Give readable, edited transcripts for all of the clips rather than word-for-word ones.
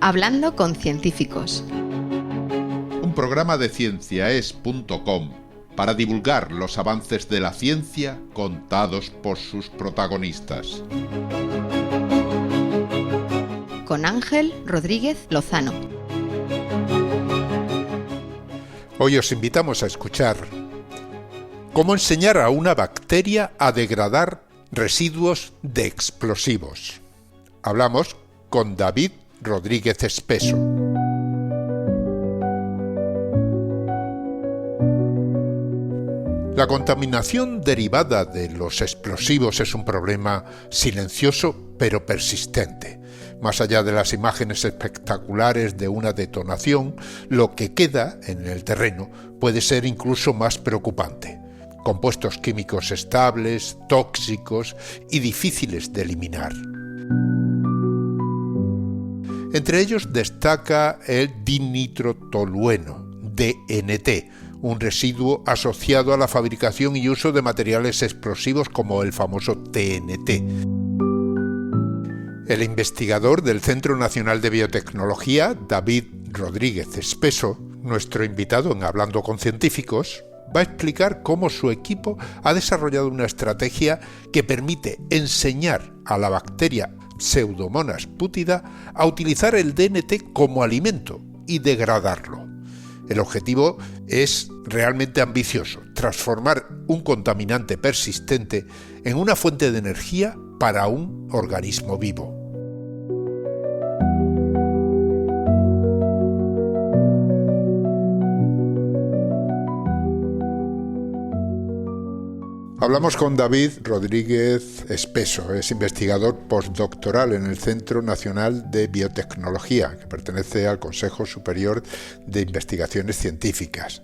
Hablando con científicos. Un programa de cienciaes.com para divulgar los avances de la ciencia contados por sus protagonistas. Con Ángel Rodríguez Lozano. Hoy os invitamos a escuchar cómo enseñar a una bacteria a degradar residuos de explosivos. Hablamos con David Rodríguez Espeso. La contaminación derivada de los explosivos es un problema silencioso pero persistente. Más allá de las imágenes espectaculares de una detonación, lo que queda en el terreno puede ser incluso más preocupante. Compuestos químicos estables, tóxicos y difíciles de eliminar. Entre ellos destaca el dinitrotolueno, DNT, un residuo asociado a la fabricación y uso de materiales explosivos como el famoso TNT. El investigador del Centro Nacional de Biotecnología, David Rodríguez Espeso, nuestro invitado en Hablando con Científicos, va a explicar cómo su equipo ha desarrollado una estrategia que permite enseñar a la bacteria Pseudomonas putida a utilizar el DNT como alimento y degradarlo. El objetivo es realmente ambicioso: transformar un contaminante persistente en una fuente de energía para un organismo vivo. Hablamos con David Rodríguez Espeso, es investigador postdoctoral en el Centro Nacional de Biotecnología, que pertenece al Consejo Superior de Investigaciones Científicas.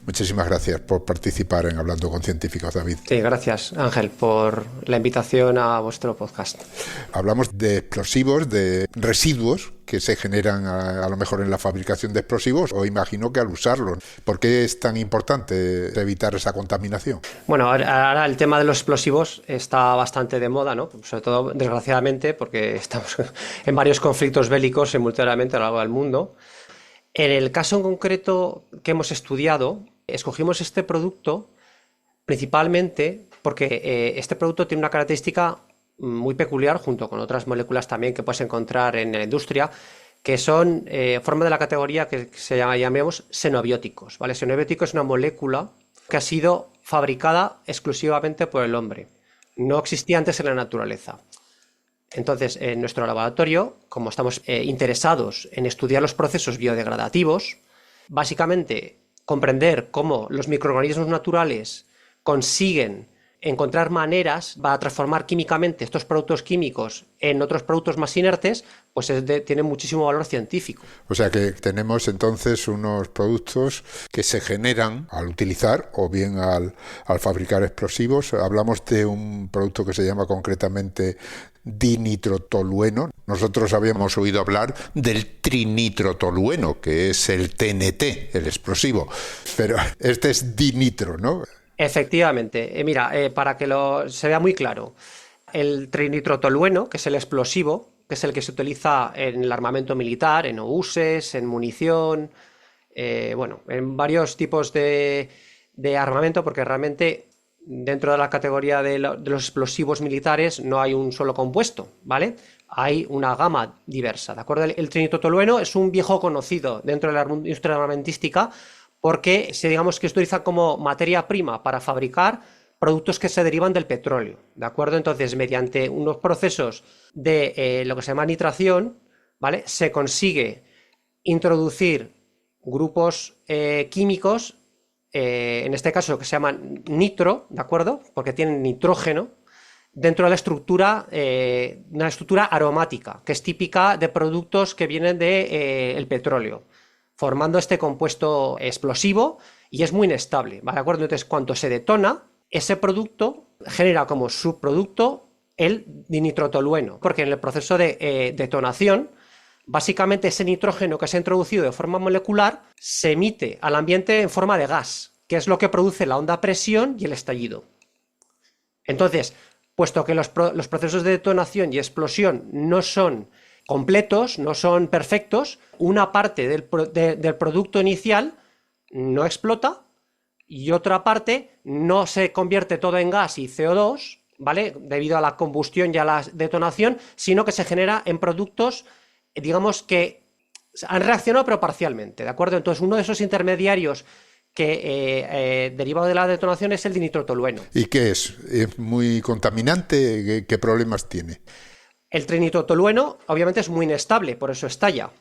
Muchísimas gracias por participar en Hablando con Científicos, David. Sí, gracias, Ángel, por la invitación a vuestro podcast. Hablamos de explosivos, de residuos que se generan a lo mejor en la fabricación de explosivos, o imagino que al usarlos. ¿Por qué es tan importante evitar esa contaminación? Bueno, ahora el tema de los explosivos está bastante de moda, ¿no? Sobre todo, desgraciadamente, porque estamos en varios conflictos bélicos simultáneamente a lo largo del mundo. En el caso en concreto que hemos estudiado, escogimos este producto principalmente porque este producto tiene una característica muy peculiar, junto con otras moléculas también que puedes encontrar en la industria, que son forma de la categoría que llamamos xenobióticos, ¿vale? Xenobiótico es una molécula que ha sido fabricada exclusivamente por el hombre. No existía antes en la naturaleza. Entonces, en nuestro laboratorio, como estamos interesados en estudiar los procesos biodegradativos, básicamente comprender cómo los microorganismos naturales consiguen encontrar maneras para transformar químicamente estos productos químicos en otros productos más inertes, pues tiene muchísimo valor científico. O sea que tenemos entonces unos productos que se generan al utilizar o bien al fabricar explosivos. Hablamos de un producto que se llama concretamente dinitrotolueno. Nosotros habíamos oído hablar del trinitrotolueno, que es el TNT, el explosivo, pero este es dinitro, ¿no? Efectivamente. Mira, para que se vea muy claro, el trinitrotolueno, que es el explosivo, que es el que se utiliza en el armamento militar, en obuses, en munición, en varios tipos de armamento, porque realmente dentro de la categoría de los explosivos militares no hay un solo compuesto, ¿vale? Hay una gama diversa, ¿de acuerdo? El trinitrotolueno es un viejo conocido dentro de la industria armamentística, porque digamos que se utiliza como materia prima para fabricar productos que se derivan del petróleo, ¿de acuerdo? Entonces, mediante unos procesos de lo que se llama nitración, ¿vale?, se consigue introducir grupos químicos, en este caso que se llaman nitro, ¿de acuerdo?, porque tienen nitrógeno, dentro de la estructura, una estructura aromática, que es típica de productos que vienen del petróleo, formando este compuesto explosivo, y es muy inestable, ¿vale? ¿De acuerdo? Entonces, cuando se detona, ese producto genera como subproducto el dinitrotolueno, porque en el proceso de detonación, básicamente ese nitrógeno que se ha introducido de forma molecular se emite al ambiente en forma de gas, que es lo que produce la onda a presión y el estallido. Entonces, puesto que los procesos de detonación y explosión no son completos, no son perfectos, una parte del producto inicial no explota y otra parte no se convierte todo en gas y CO2, ¿vale? Debido a la combustión y a la detonación, sino que se genera en productos, digamos, que han reaccionado pero parcialmente, ¿de acuerdo? Entonces, uno de esos intermediarios que derivado de la detonación es el dinitrotolueno. ¿Y qué es? ¿Es muy contaminante? ¿Qué problemas tiene? El trinitrotolueno obviamente es muy inestable, por eso estalla.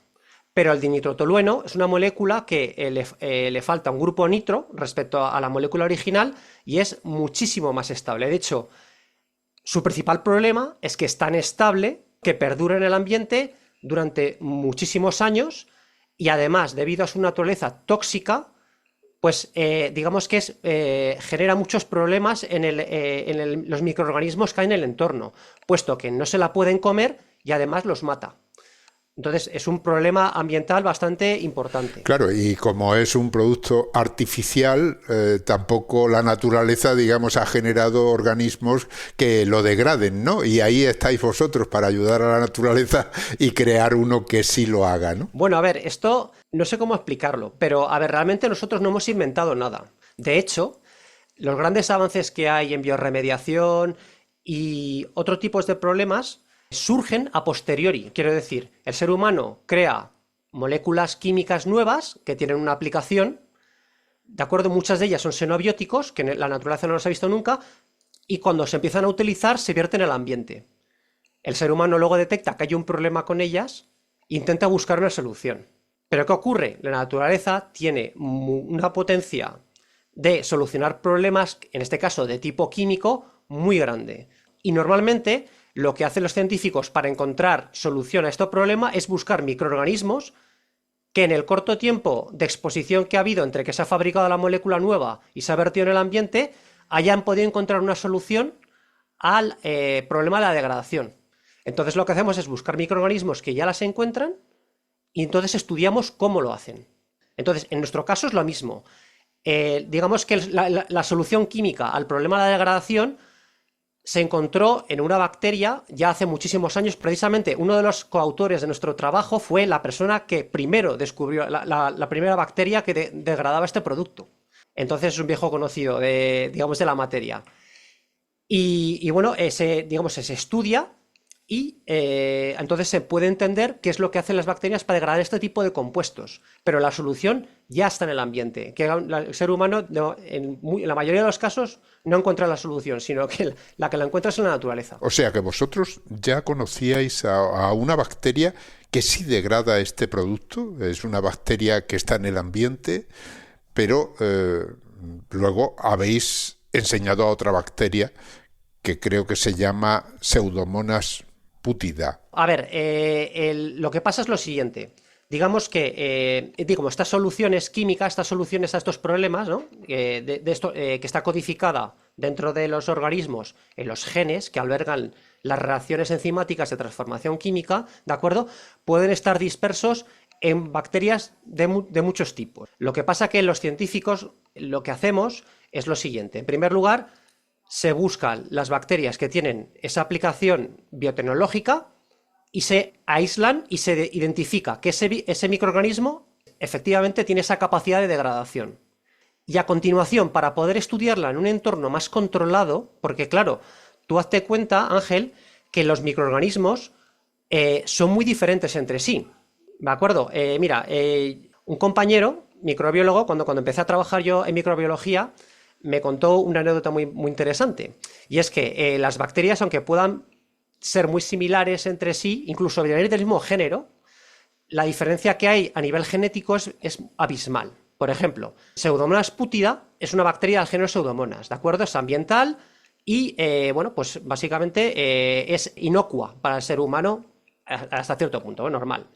Pero el dinitrotolueno es una molécula que le falta un grupo nitro respecto a la molécula original y es muchísimo más estable. De hecho, su principal problema es que es tan estable que perdura en el ambiente durante muchísimos años y además, debido a su naturaleza tóxica, pues digamos que genera muchos problemas en los microorganismos que hay en el entorno, puesto que no se la pueden comer y además los mata. Entonces es un problema ambiental bastante importante. Claro, y como es un producto artificial, tampoco la naturaleza, digamos, ha generado organismos que lo degraden, ¿no? Y ahí estáis vosotros para ayudar a la naturaleza y crear uno que sí lo haga, ¿no? Bueno, a ver, esto no sé cómo explicarlo, pero a ver, realmente nosotros no hemos inventado nada. De hecho, los grandes avances que hay en biorremediación y otros tipos de problemas surgen a posteriori. Quiero decir, el ser humano crea moléculas químicas nuevas que tienen una aplicación, ¿de acuerdo? Muchas de ellas son xenobióticos, que la naturaleza no los ha visto nunca, y cuando se empiezan a utilizar se vierten en el ambiente. El ser humano luego detecta que hay un problema con ellas e intenta buscar una solución. ¿Pero qué ocurre? La naturaleza tiene una potencia de solucionar problemas, en este caso de tipo químico, muy grande. Y normalmente lo que hacen los científicos para encontrar solución a este problema es buscar microorganismos que en el corto tiempo de exposición que ha habido entre que se ha fabricado la molécula nueva y se ha vertido en el ambiente, hayan podido encontrar una solución al problema de la degradación. Entonces lo que hacemos es buscar microorganismos que ya las encuentran y entonces estudiamos cómo lo hacen. Entonces, en nuestro caso es lo mismo. Digamos que la solución química al problema de la degradación se encontró en una bacteria ya hace muchísimos años. Precisamente uno de los coautores de nuestro trabajo fue la persona que primero descubrió la primera bacteria que degradaba este producto. Entonces es un viejo conocido de la materia. Y bueno, se estudia y entonces se puede entender qué es lo que hacen las bacterias para degradar este tipo de compuestos. Pero la solución ya está en el ambiente, que el ser humano en la mayoría de los casos no encuentra la solución, sino que la que la encuentra es en la naturaleza. O sea que vosotros ya conocíais a una bacteria que sí degrada este producto, es una bacteria que está en el ambiente, pero luego habéis enseñado a otra bacteria que creo que se llama Pseudomonas putida. A ver, lo que pasa es lo siguiente. Digamos que estas soluciones químicas, estas soluciones a estos problemas, ¿no? De esto, que está codificada dentro de los organismos en los genes que albergan las reacciones enzimáticas de transformación química, ¿de acuerdo? Pueden estar dispersos en bacterias de muchos tipos. Lo que pasa que los científicos lo que hacemos es lo siguiente. En primer lugar, se buscan las bacterias que tienen esa aplicación biotecnológica y se aíslan y se identifica que ese microorganismo efectivamente tiene esa capacidad de degradación. Y a continuación, para poder estudiarla en un entorno más controlado, porque claro, tú hazte cuenta, Ángel, que los microorganismos son muy diferentes entre sí. ¿De acuerdo? Mira, un compañero, microbiólogo, cuando empecé a trabajar yo en microbiología, me contó una anécdota muy, muy interesante. Y es que las bacterias, aunque puedan ser muy similares entre sí, incluso venir del mismo género, la diferencia que hay a nivel genético es abismal. Por ejemplo, Pseudomonas putida es una bacteria del género Pseudomonas, ¿de acuerdo? Es ambiental y, pues básicamente es inocua para el ser humano hasta cierto punto, normal.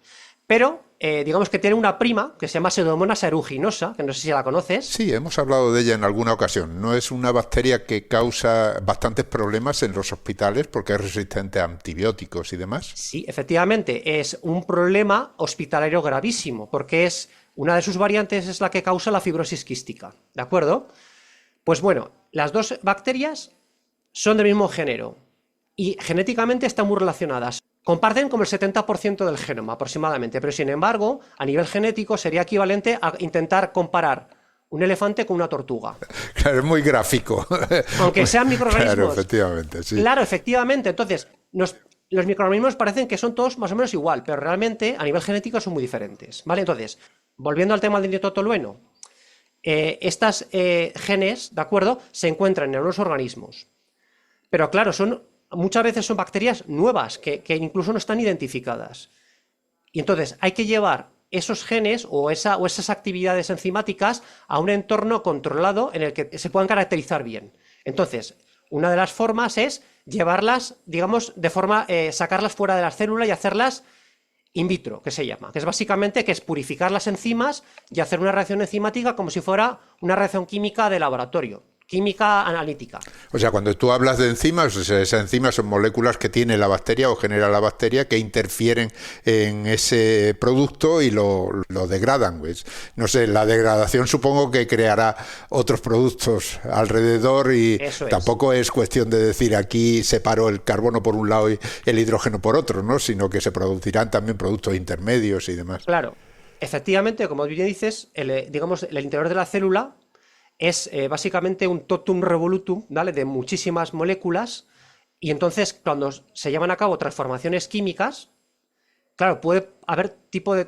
Pero digamos que tiene una prima que se llama Pseudomonas aeruginosa, que no sé si la conoces. Sí, hemos hablado de ella en alguna ocasión. No es una bacteria que causa bastantes problemas en los hospitales porque es resistente a antibióticos y demás. Sí, efectivamente, es un problema hospitalario gravísimo porque una de sus variantes es la que causa la fibrosis quística, ¿de acuerdo? Pues bueno, las dos bacterias son del mismo género y genéticamente están muy relacionadas. comparten como el 70% del genoma aproximadamente, pero sin embargo, a nivel genético sería equivalente a intentar comparar un elefante con una tortuga. Claro, es muy gráfico. Aunque sean microorganismos. Claro, efectivamente, sí. Claro, efectivamente. Entonces, los microorganismos parecen que son todos más o menos igual, pero realmente a nivel genético son muy diferentes, ¿vale? Entonces, volviendo al tema del nitrotolueno, estas genes, ¿de acuerdo?, se encuentran en algunos organismos. Pero claro, muchas veces son bacterias nuevas que incluso no están identificadas. Y entonces hay que llevar esos genes o esas actividades enzimáticas a un entorno controlado en el que se puedan caracterizar bien. Entonces, una de las formas es llevarlas, digamos, sacarlas fuera de la célula y hacerlas in vitro, que se llama, que es básicamente purificar las enzimas y hacer una reacción enzimática como si fuera una reacción química de laboratorio. Química analítica. O sea, cuando tú hablas de enzimas, esas enzimas son moléculas que tiene la bacteria o genera la bacteria que interfieren en ese producto y lo degradan. Pues. No sé, la degradación supongo que creará otros productos alrededor y tampoco es cuestión de decir aquí separo el carbono por un lado y el hidrógeno por otro, ¿no? Sino que se producirán también productos intermedios y demás. Claro, efectivamente, como bien dices, el interior de la célula es básicamente un totum revolutum, ¿vale?, de muchísimas moléculas, y entonces cuando se llevan a cabo transformaciones químicas, claro, puede haber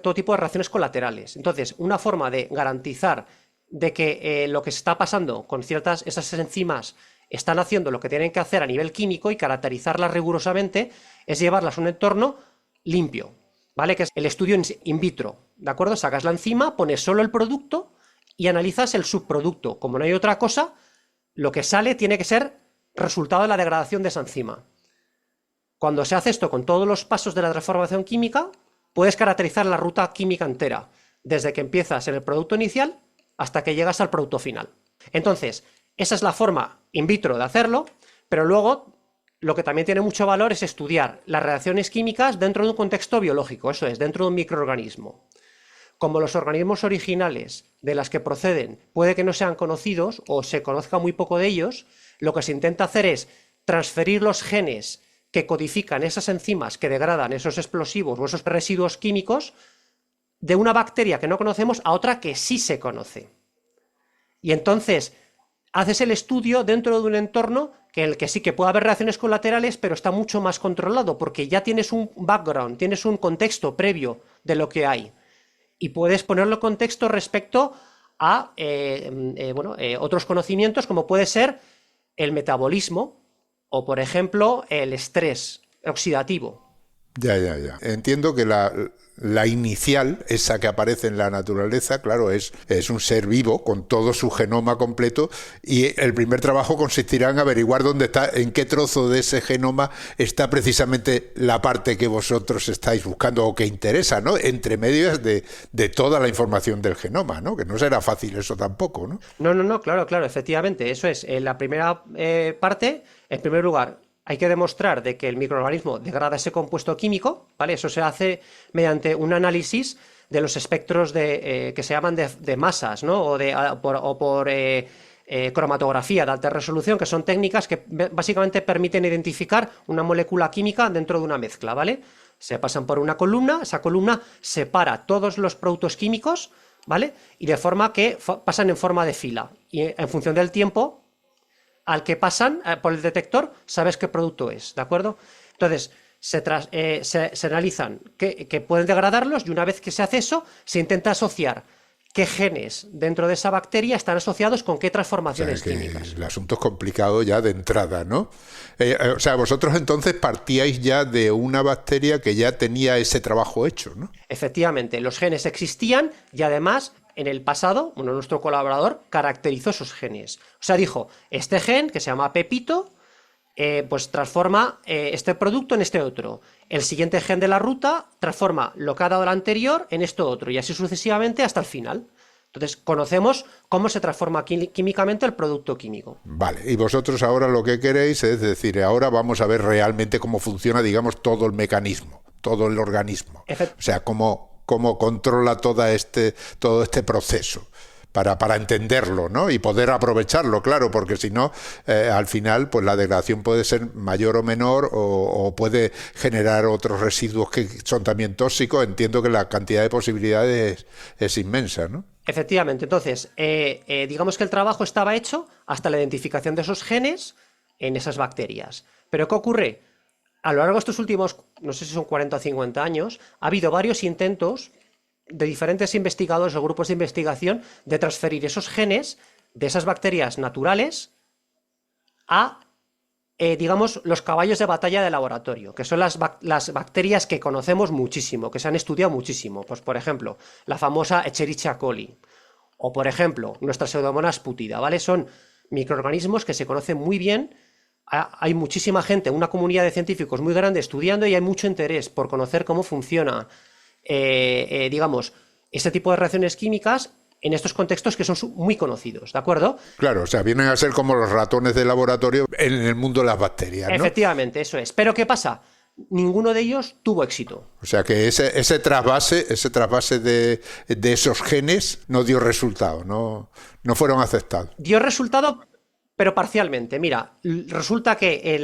todo tipo de reacciones colaterales. Entonces, una forma de garantizar de que lo que se está pasando con esas enzimas están haciendo lo que tienen que hacer a nivel químico y caracterizarlas rigurosamente es llevarlas a un entorno limpio, ¿vale?, que es el estudio in vitro, ¿de acuerdo? Sacas la enzima, pones solo el producto y analizas el subproducto. Como no hay otra cosa, lo que sale tiene que ser resultado de la degradación de esa enzima. Cuando se hace esto con todos los pasos de la transformación química, puedes caracterizar la ruta química entera, desde que empiezas en el producto inicial hasta que llegas al producto final. Entonces, esa es la forma in vitro de hacerlo, pero luego lo que también tiene mucho valor es estudiar las reacciones químicas dentro de un contexto biológico, eso es, dentro de un microorganismo. Como los organismos originales de las que proceden puede que no sean conocidos o se conozca muy poco de ellos, lo que se intenta hacer es transferir los genes que codifican esas enzimas que degradan esos explosivos o esos residuos químicos de una bacteria que no conocemos a otra que sí se conoce. Y entonces haces el estudio dentro de un entorno en el que sí que puede haber reacciones colaterales, pero está mucho más controlado porque ya tienes un background, tienes un contexto previo de lo que hay. Y puedes ponerlo en contexto respecto a otros conocimientos como puede ser el metabolismo o, por ejemplo, el estrés oxidativo. Ya. Entiendo que la inicial, esa que aparece en la naturaleza, claro, es un ser vivo con todo su genoma completo y el primer trabajo consistirá en averiguar dónde está, en qué trozo de ese genoma está precisamente la parte que vosotros estáis buscando o que interesa, ¿no? Entre medias de toda la información del genoma, ¿no? Que no será fácil eso tampoco, ¿no? No, claro, efectivamente, eso es. En la primera parte, en primer lugar, hay que demostrar de que el microorganismo degrada ese compuesto químico, ¿vale? Eso se hace mediante un análisis de los espectros que se llaman de masas, ¿no? O por cromatografía de alta resolución, que son técnicas que básicamente permiten identificar una molécula química dentro de una mezcla, ¿vale? Se pasan por una columna, esa columna separa todos los productos químicos, ¿vale? Y de forma que pasan en forma de fila. Y en función del tiempo al que pasan por el detector, sabes qué producto es, ¿de acuerdo? Entonces, se analizan que pueden degradarlos y una vez que se hace eso, se intenta asociar qué genes dentro de esa bacteria están asociados con qué transformaciones químicas. El asunto es complicado ya de entrada, ¿no? O sea, vosotros entonces partíais ya de una bacteria que ya tenía ese trabajo hecho, ¿no? Efectivamente, los genes existían y además en el pasado, nuestro colaborador caracterizó esos genes. O sea, dijo, este gen, que se llama Pepito, pues transforma este producto en este otro. El siguiente gen de la ruta transforma lo que ha dado el anterior en esto otro, y así sucesivamente hasta el final. Entonces, conocemos cómo se transforma químicamente el producto químico. Vale, y vosotros ahora lo que queréis es decir, ahora vamos a ver realmente cómo funciona, digamos, todo el mecanismo, todo el organismo. O sea, cómo controla todo este proceso. para entenderlo, ¿no? Y poder aprovecharlo, claro, porque si no, al final, pues la degradación puede ser mayor o menor o puede generar otros residuos que son también tóxicos. Entiendo que la cantidad de posibilidades es inmensa, ¿no? Efectivamente. Entonces, digamos que el trabajo estaba hecho hasta la identificación de esos genes en esas bacterias. Pero ¿qué ocurre? A lo largo de estos últimos, no sé si son 40 o 50 años, ha habido varios intentos de diferentes investigadores o grupos de investigación de transferir esos genes de esas bacterias naturales a, digamos, los caballos de batalla de laboratorio, que son las bacterias que conocemos muchísimo, que se han estudiado muchísimo. Pues, por ejemplo, la famosa Escherichia coli, o, por ejemplo, nuestra Pseudomonas putida, ¿vale? Son microorganismos que se conocen muy bien. Hay muchísima gente, una comunidad de científicos muy grande estudiando y hay mucho interés por conocer cómo funciona, digamos, este tipo de reacciones químicas en estos contextos que son muy conocidos, ¿de acuerdo? Claro, o sea, vienen a ser como los ratones de laboratorio en el mundo de las bacterias, ¿no? Efectivamente, eso es. Pero ¿qué pasa? Ninguno de ellos tuvo éxito. O sea que ese trasvase de esos genes no dio resultado, no fueron aceptados. Dio resultado, pero parcialmente. Mira, resulta que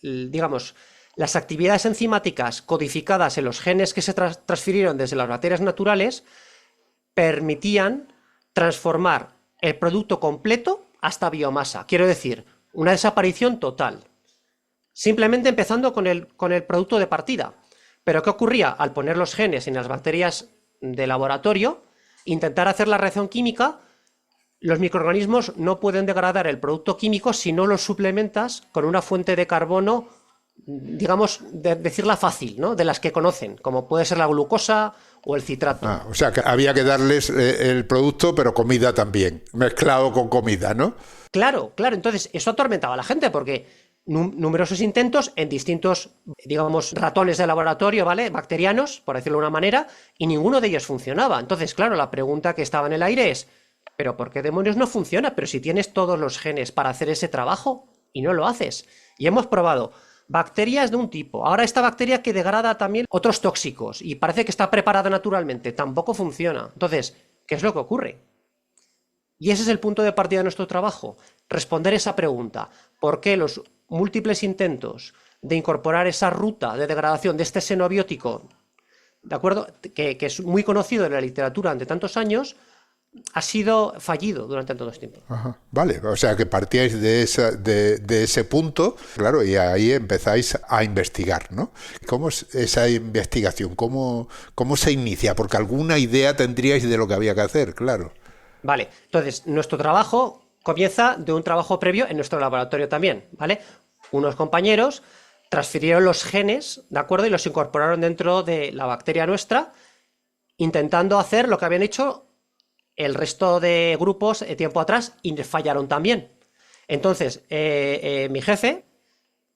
digamos, las actividades enzimáticas codificadas en los genes que se transfirieron desde las bacterias naturales permitían transformar el producto completo hasta biomasa. Quiero decir, una desaparición total. Simplemente empezando con el producto de partida. Pero ¿qué ocurría? Al poner los genes en las bacterias de laboratorio, intentar hacer la reacción química, los microorganismos no pueden degradar el producto químico si no lo suplementas con una fuente de carbono, digamos, decirla fácil, ¿no? De las que conocen, como puede ser la glucosa o el citrato. O sea, que había que darles el producto, pero comida también, mezclado con comida, ¿no? Claro. Entonces, eso atormentaba a la gente porque numerosos intentos en distintos, digamos, ratones de laboratorio, ¿vale? Bacterianos, por decirlo de una manera, y ninguno de ellos funcionaba. Entonces, claro, la pregunta que estaba en el aire es, ¿pero por qué demonios no funciona? Pero si tienes todos los genes para hacer ese trabajo y no lo haces. Y hemos probado bacterias de un tipo, ahora esta bacteria que degrada también otros tóxicos y parece que está preparada naturalmente, tampoco funciona. Entonces, ¿qué es lo que ocurre? Y ese es el punto de partida de nuestro trabajo, responder esa pregunta. ¿Por qué los múltiples intentos de incorporar esa ruta de degradación de este xenobiótico, ¿de acuerdo?, que es muy conocido en la literatura durante tantos años, ha sido fallido durante todo este tiempo? Ajá. Vale, o sea que partíais de ese punto, claro, y ahí empezáis a investigar, ¿no? ¿Cómo es esa investigación? ¿Cómo se inicia? Porque alguna idea tendríais de lo que había que hacer, claro. Vale, entonces nuestro trabajo comienza de un trabajo previo en nuestro laboratorio también, ¿vale? Unos compañeros transfirieron los genes, ¿de acuerdo? Y los incorporaron dentro de la bacteria nuestra, intentando hacer lo que habían hecho el resto de grupos tiempo atrás y fallaron también. Entonces, mi jefe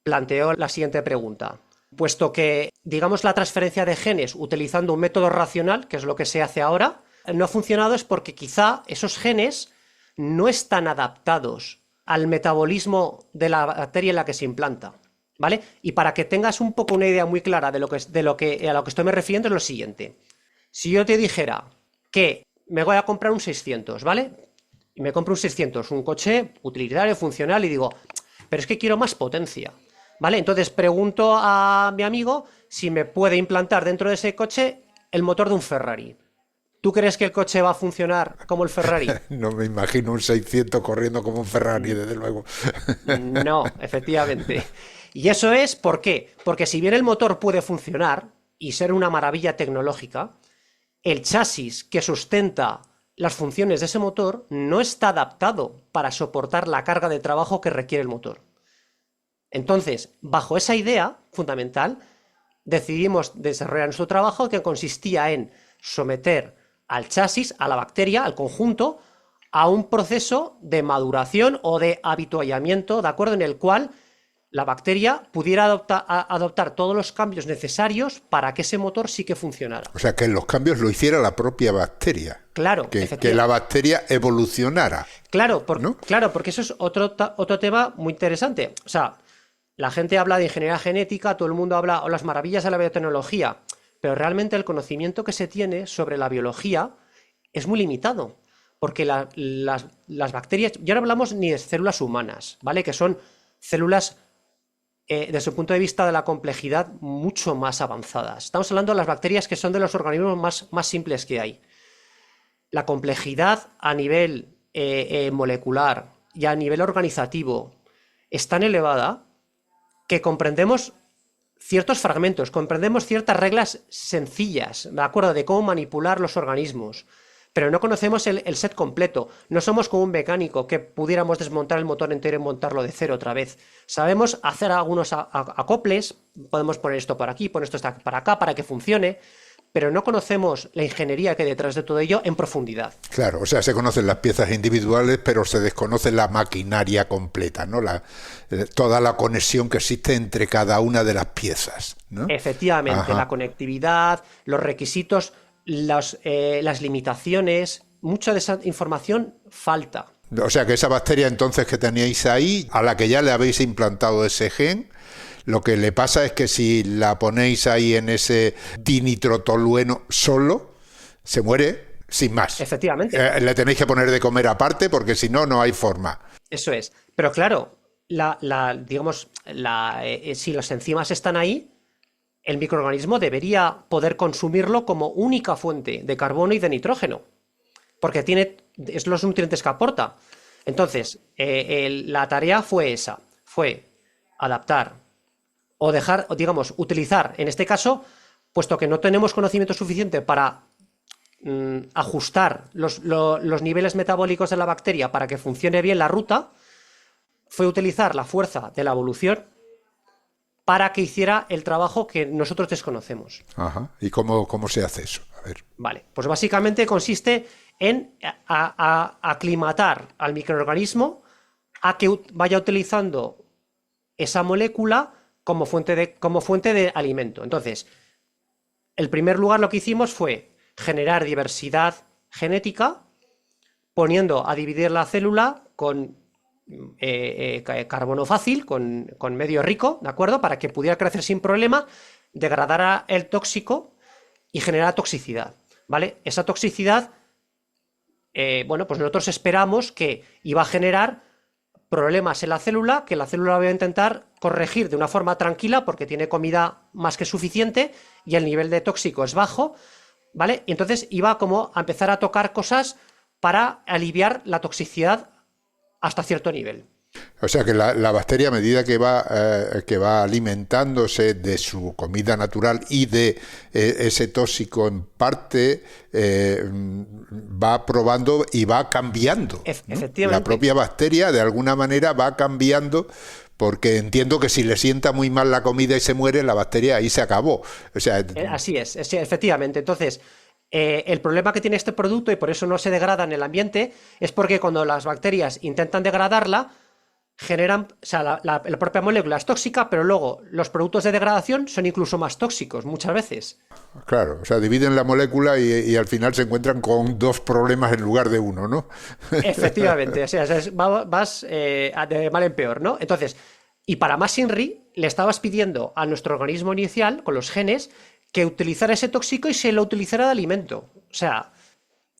planteó la siguiente pregunta. Puesto que, digamos, la transferencia de genes utilizando un método racional, que es lo que se hace ahora, no ha funcionado, es porque quizá esos genes no están adaptados al metabolismo de la bacteria en la que se implanta, ¿vale? Y para que tengas un poco una idea muy clara de a lo que estoy me refiriendo es lo siguiente. Si yo te dijera que me voy a comprar un 600, ¿vale? Y me compro un 600, un coche utilitario, funcional, y digo, pero es que quiero más potencia, ¿vale? Entonces pregunto a mi amigo si me puede implantar dentro de ese coche el motor de un Ferrari. ¿Tú crees que el coche va a funcionar como el Ferrari? No me imagino un 600 corriendo como un Ferrari, desde luego. No, efectivamente. Y eso es, ¿por qué? Porque si bien el motor puede funcionar y ser una maravilla tecnológica, el chasis que sustenta las funciones de ese motor no está adaptado para soportar la carga de trabajo que requiere el motor. Entonces, bajo esa idea fundamental, decidimos desarrollar nuestro trabajo, que consistía en someter al chasis, a la bacteria, al conjunto, a un proceso de maduración o de habituallamiento, ¿de acuerdo?, en el cual la bacteria pudiera adoptar todos los cambios necesarios para que ese motor sí que funcionara. O sea, que los cambios lo hiciera la propia bacteria. Claro, que la bacteria evolucionara. Claro, ¿no? Claro, porque eso es otro tema muy interesante. O sea, la gente habla de ingeniería genética, todo el mundo habla de las maravillas de la biotecnología, pero realmente el conocimiento que se tiene sobre la biología es muy limitado, porque las bacterias, ya no hablamos ni de células humanas, ¿vale? Que son células, desde el punto de vista de la complejidad, mucho más avanzadas. Estamos hablando de las bacterias que son de los organismos más simples que hay. La complejidad a nivel molecular y a nivel organizativo es tan elevada que comprendemos ciertos fragmentos, comprendemos ciertas reglas sencillas, ¿de acuerdo?, de cómo manipular los organismos, pero no conocemos el set completo. No somos como un mecánico que pudiéramos desmontar el motor entero y montarlo de cero otra vez. Sabemos hacer algunos acoples, podemos poner esto por aquí, poner esto para acá para que funcione, pero no conocemos la ingeniería que hay detrás de todo ello en profundidad. Claro, o sea, se conocen las piezas individuales, pero se desconoce la maquinaria completa, ¿no? Toda la conexión que existe entre cada una de las piezas, ¿no? Efectivamente, Ajá. La conectividad, los requisitos, las limitaciones, mucha de esa información falta. O sea, que esa bacteria entonces que teníais ahí, a la que ya le habéis implantado ese gen, lo que le pasa es que si la ponéis ahí en ese dinitrotolueno solo, se muere sin más. Efectivamente. Le tenéis que poner de comer aparte porque si no, no hay forma. Eso es. Pero claro, si los enzimas están ahí, el microorganismo debería poder consumirlo como única fuente de carbono y de nitrógeno, porque es los nutrientes que aporta. Entonces, la tarea fue esa, fue adaptar o dejar, digamos, utilizar, en este caso, puesto que no tenemos conocimiento suficiente para ajustar los niveles metabólicos de la bacteria para que funcione bien la ruta, fue utilizar la fuerza de la evolución para que hiciera el trabajo que nosotros desconocemos. Ajá. ¿Y cómo se hace eso? A ver. Vale, pues básicamente consiste en aclimatar al microorganismo a que vaya utilizando esa molécula como fuente de alimento. Entonces, en primer lugar lo que hicimos fue generar diversidad genética, poniendo a dividir la célula con carbono fácil, con medio rico, ¿de acuerdo?, para que pudiera crecer sin problema, degradara el tóxico y generara toxicidad, ¿vale? Esa toxicidad, pues nosotros esperamos que iba a generar problemas en la célula, que la célula va a intentar corregir de una forma tranquila porque tiene comida más que suficiente y el nivel de tóxico es bajo, ¿vale? Y entonces iba como a empezar a tocar cosas para aliviar la toxicidad hasta cierto nivel. O sea que la bacteria, a medida que va alimentándose de su comida natural y de ese tóxico en parte, va probando y va cambiando, ¿no? Efectivamente. La propia bacteria de alguna manera va cambiando, porque entiendo que si le sienta muy mal la comida y se muere, la bacteria ahí se acabó. O sea, así es, efectivamente. Entonces, el problema que tiene este producto, y por eso no se degrada en el ambiente, es porque cuando las bacterias intentan degradarla, generan, o sea, la propia molécula es tóxica, pero luego los productos de degradación son incluso más tóxicos muchas veces. Claro, o sea, dividen la molécula y al final se encuentran con dos problemas en lugar de uno, ¿no? Efectivamente, o sea, vas de mal en peor, ¿no? Entonces, y para más INRI, le estabas pidiendo a nuestro organismo inicial, con los genes, que utilizara ese tóxico y se lo utilizara de alimento. O sea,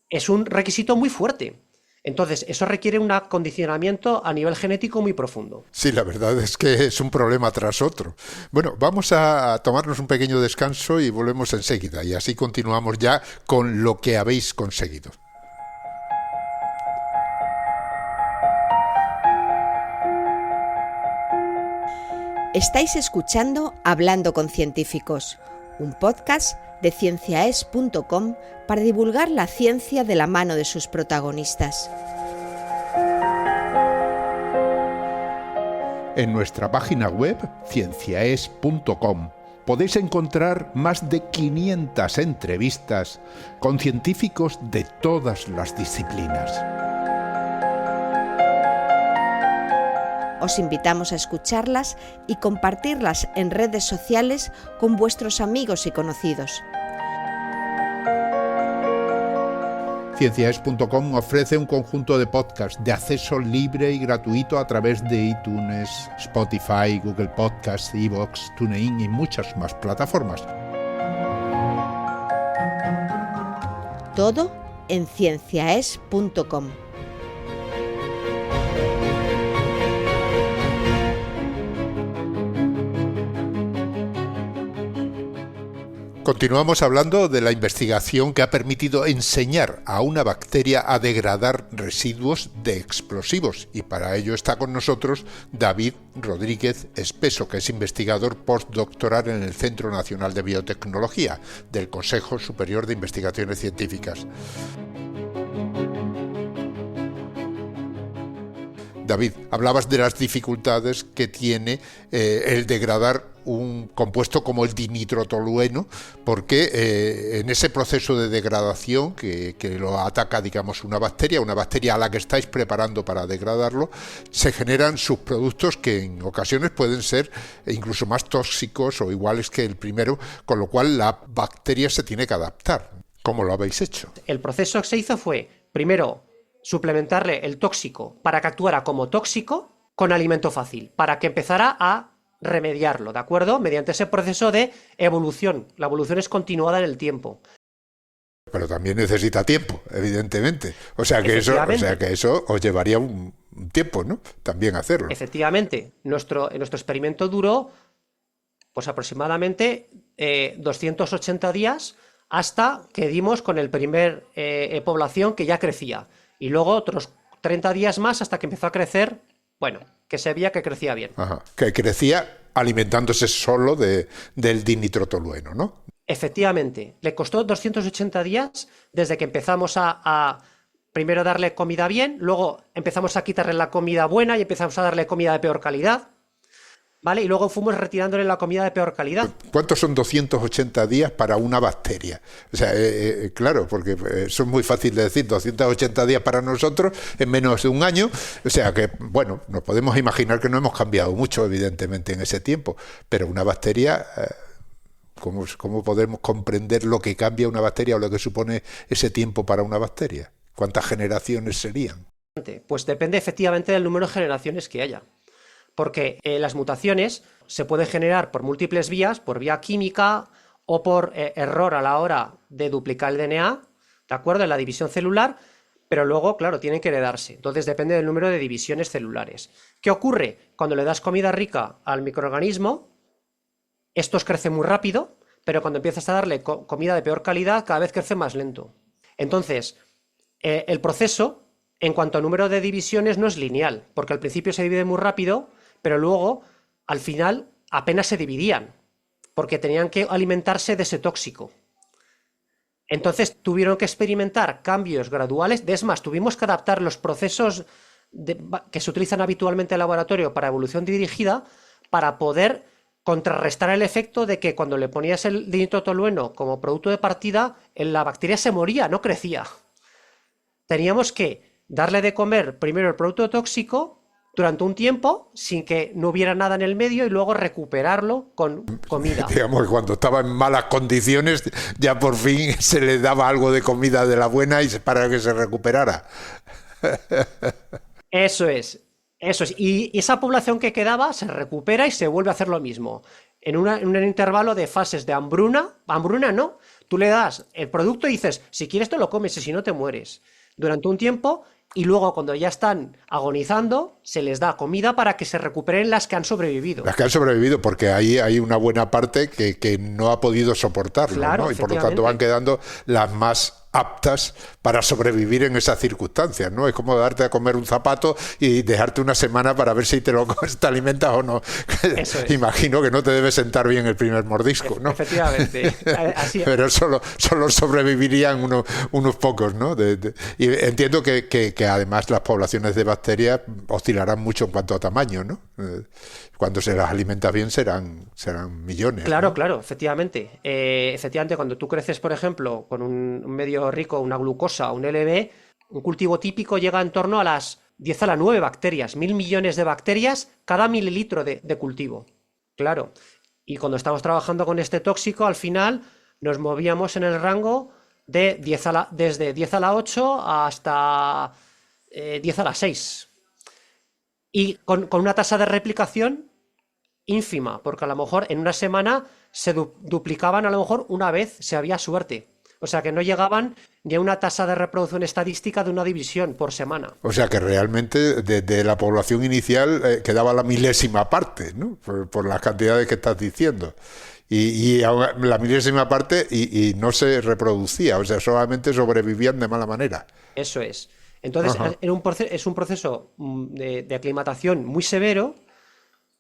es un requisito muy fuerte. Entonces, eso requiere un acondicionamiento a nivel genético muy profundo. Sí, la verdad es que es un problema tras otro. Bueno, vamos a tomarnos un pequeño descanso y volvemos enseguida. Y así continuamos ya con lo que habéis conseguido. Estáis escuchando Hablando con Científicos, un podcast de cienciaes.com para divulgar la ciencia de la mano de sus protagonistas. En nuestra página web, cienciaes.com, podéis encontrar más de 500 entrevistas con científicos de todas las disciplinas. Os invitamos a escucharlas y compartirlas en redes sociales con vuestros amigos y conocidos. Cienciaes.com ofrece un conjunto de podcasts de acceso libre y gratuito a través de iTunes, Spotify, Google Podcasts, iVoox, TuneIn y muchas más plataformas. Todo en cienciaes.com. Continuamos hablando de la investigación que ha permitido enseñar a una bacteria a degradar residuos de explosivos, y para ello está con nosotros David Rodríguez Espeso, que es investigador postdoctoral en el Centro Nacional de Biotecnología del Consejo Superior de Investigaciones Científicas. David, hablabas de las dificultades que tiene el degradar un compuesto como el dinitrotolueno, porque en ese proceso de degradación que lo ataca, digamos, una bacteria a la que estáis preparando para degradarlo, se generan subproductos que en ocasiones pueden ser incluso más tóxicos o iguales que el primero, con lo cual la bacteria se tiene que adaptar. ¿Cómo lo habéis hecho? El proceso que se hizo fue, primero, suplementarle el tóxico para que actuara como tóxico con alimento fácil, para que empezara a remediarlo, ¿de acuerdo? Mediante ese proceso de evolución. La evolución es continuada en el tiempo. Pero también necesita tiempo, evidentemente. O sea que eso os llevaría un tiempo, ¿no? También hacerlo. Efectivamente. Nuestro experimento duró pues aproximadamente 280 días hasta que dimos con el primer población que ya crecía. Y luego otros 30 días más hasta que empezó a crecer, bueno, que se veía que crecía bien. Ajá, que crecía alimentándose solo del dinitrotolueno, ¿no? Efectivamente. Le costó 280 días desde que empezamos a primero darle comida bien, luego empezamos a quitarle la comida buena y empezamos a darle comida de peor calidad, ¿vale? Y luego fuimos retirándole la comida de peor calidad. ¿Cuántos son 280 días para una bacteria? O sea, claro, porque eso es muy fácil de decir, 280 días para nosotros en menos de un año. O sea que, bueno, nos podemos imaginar que no hemos cambiado mucho, evidentemente, en ese tiempo. Pero una bacteria, ¿cómo podemos comprender lo que cambia una bacteria o lo que supone ese tiempo para una bacteria? ¿Cuántas generaciones serían? Pues depende efectivamente del número de generaciones que haya. Porque las mutaciones se pueden generar por múltiples vías, por vía química o por error a la hora de duplicar el DNA, ¿de acuerdo? En la división celular, pero luego, claro, tienen que heredarse. Entonces depende del número de divisiones celulares. ¿Qué ocurre? Cuando le das comida rica al microorganismo, estos crecen muy rápido, pero cuando empiezas a darle comida de peor calidad, cada vez crece más lento. Entonces, el proceso, en cuanto a número de divisiones, no es lineal, porque al principio se divide muy rápido, pero luego, al final, apenas se dividían, porque tenían que alimentarse de ese tóxico. Entonces tuvieron que experimentar cambios graduales. Es más, tuvimos que adaptar los procesos que se utilizan habitualmente en el laboratorio para evolución dirigida para poder contrarrestar el efecto de que cuando le ponías el dinitrotolueno como producto de partida, la bacteria se moría, no crecía. Teníamos que darle de comer primero el producto tóxico durante un tiempo sin que no hubiera nada en el medio y luego recuperarlo con comida. Digamos que cuando estaba en malas condiciones ya por fin se le daba algo de comida de la buena y para que se recuperara. Eso es. Y esa población que quedaba se recupera y se vuelve a hacer lo mismo. En un intervalo de fases de hambruna no, tú le das el producto y dices, si quieres te lo comes y si no te mueres. Durante un tiempo. Y luego, cuando ya están agonizando, se les da comida para que se recuperen las que han sobrevivido. Las que han sobrevivido, porque ahí hay una buena parte que no ha podido soportarlo, claro, ¿no? Y por lo tanto van quedando las más aptas para sobrevivir en esas circunstancias, ¿no? Es como darte a comer un zapato y dejarte una semana para ver si te alimentas o no. Eso es. Imagino que no te debe sentar bien el primer mordisco, ¿no? Efectivamente. Así es. Pero solo sobrevivirían unos pocos, ¿no? Y entiendo que además las poblaciones de bacterias oscilarán mucho en cuanto a tamaño, ¿no? Cuando se las alimenta bien serán millones. Claro, ¿no? Claro, efectivamente. Efectivamente, cuando tú creces, por ejemplo, con un medio rico, una glucosa, un LB, un cultivo típico llega en torno a las 10 a la 9 bacterias, 1.000 millones de bacterias cada mililitro de cultivo. Claro. Y cuando estamos trabajando con este tóxico, al final nos movíamos en el rango de desde 10 a la 8 hasta 10 a la 6. Y con una tasa de replicación ínfima, porque a lo mejor en una semana se duplicaban a lo mejor una vez, si había suerte. O sea que no llegaban ni a una tasa de reproducción estadística de una división por semana. O sea que realmente de la población inicial quedaba la milésima parte, ¿no? Por las cantidades que estás diciendo. Y la milésima parte y no se reproducía, o sea, solamente sobrevivían de mala manera. Eso es. Entonces, es un proceso de aclimatación muy severo,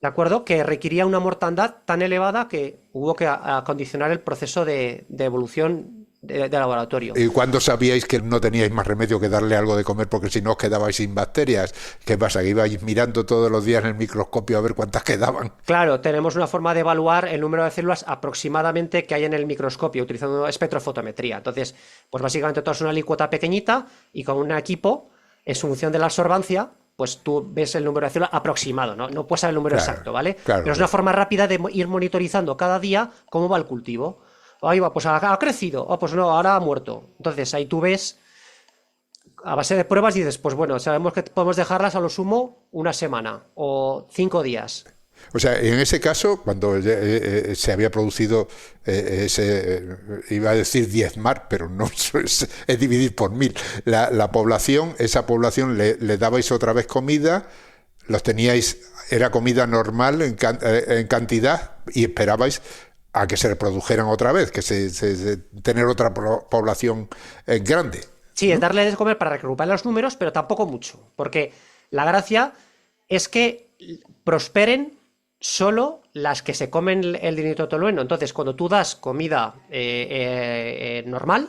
¿de acuerdo? Que requería una mortandad tan elevada que hubo que acondicionar el proceso de evolución de laboratorio. ¿Y cuándo sabíais que no teníais más remedio que darle algo de comer porque si no os quedabais sin bacterias? ¿Qué pasa? ¿Que ibais mirando todos los días en el microscopio a ver cuántas quedaban? Claro, tenemos una forma de evaluar el número de células aproximadamente que hay en el microscopio utilizando espectrofotometría. Entonces, pues básicamente tú haces una alícuota pequeñita y con un equipo, en función de la absorbancia, pues tú ves el número de células aproximado, ¿no? No puedes saber el número exacto, ¿vale? Claro, pero es una forma rápida de ir monitorizando cada día cómo va el cultivo. Ahí va, pues ha crecido, pues no, ahora ha muerto. Entonces ahí tú ves, a base de pruebas dices, pues bueno, sabemos que podemos dejarlas a lo sumo una semana o 5 días. O sea, en ese caso, cuando se había producido iba a decir diezmar, pero no, es dividir por 1000. La población, esa población le dabais otra vez comida, los teníais, era comida normal en cantidad y esperabais a que se reprodujeran otra vez, que tener otra población grande. Sí, ¿no? Es darle de comer para recuperar los números, pero tampoco mucho, porque la gracia es que prosperen solo las que se comen el dinitrotolueno. Entonces, cuando tú das comida normal,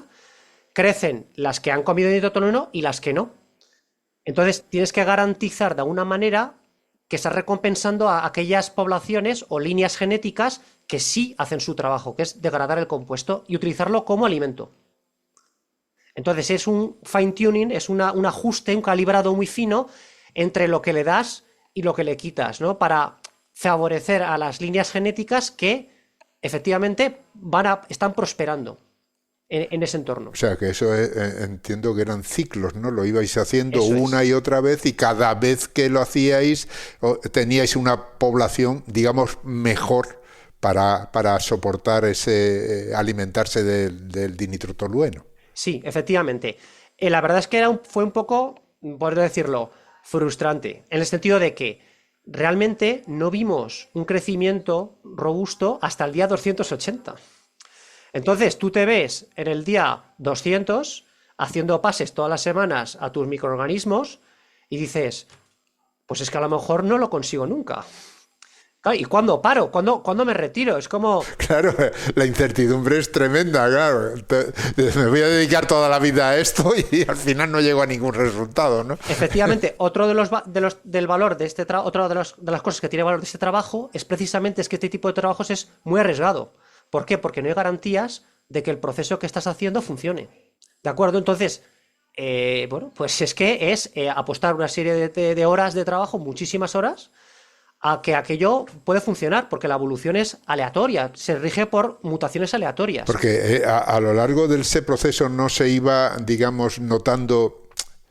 crecen las que han comido dinitrotolueno y las que no. Entonces, tienes que garantizar de alguna manera que estás recompensando a aquellas poblaciones o líneas genéticas que sí hacen su trabajo, que es degradar el compuesto y utilizarlo como alimento. Entonces es un fine-tuning, es un ajuste, un calibrado muy fino entre lo que le das y lo que le quitas, ¿no? Para favorecer a las líneas genéticas que efectivamente están prosperando en ese entorno. O sea, que eso entiendo que eran ciclos, ¿no? Lo ibais haciendo una y otra vez y cada vez que lo hacíais teníais una población, digamos, mejor para soportar alimentarse del dinitrotolueno. Sí, efectivamente. La verdad es que fue un poco, por decirlo, frustrante, en el sentido de que realmente no vimos un crecimiento robusto hasta el día 280. Entonces tú te ves en el día 200 haciendo pases todas las semanas a tus microorganismos y dices, pues es que a lo mejor no lo consigo nunca. Claro, ¿y cuándo paro? ¿Cuándo me retiro? Es como... Claro, la incertidumbre es tremenda, claro. Me voy a dedicar toda la vida a esto y al final no llego a ningún resultado, ¿no? Efectivamente, otro del valor de este otra de las cosas que tiene valor de este trabajo es precisamente que este tipo de trabajos es muy arriesgado. ¿Por qué? Porque no hay garantías de que el proceso que estás haciendo funcione. ¿De acuerdo? Entonces, bueno, pues es que es apostar una serie de horas de trabajo, muchísimas horas, a que aquello puede funcionar, porque la evolución es aleatoria, se rige por mutaciones aleatorias. Porque a lo largo de ese proceso no se iba, digamos,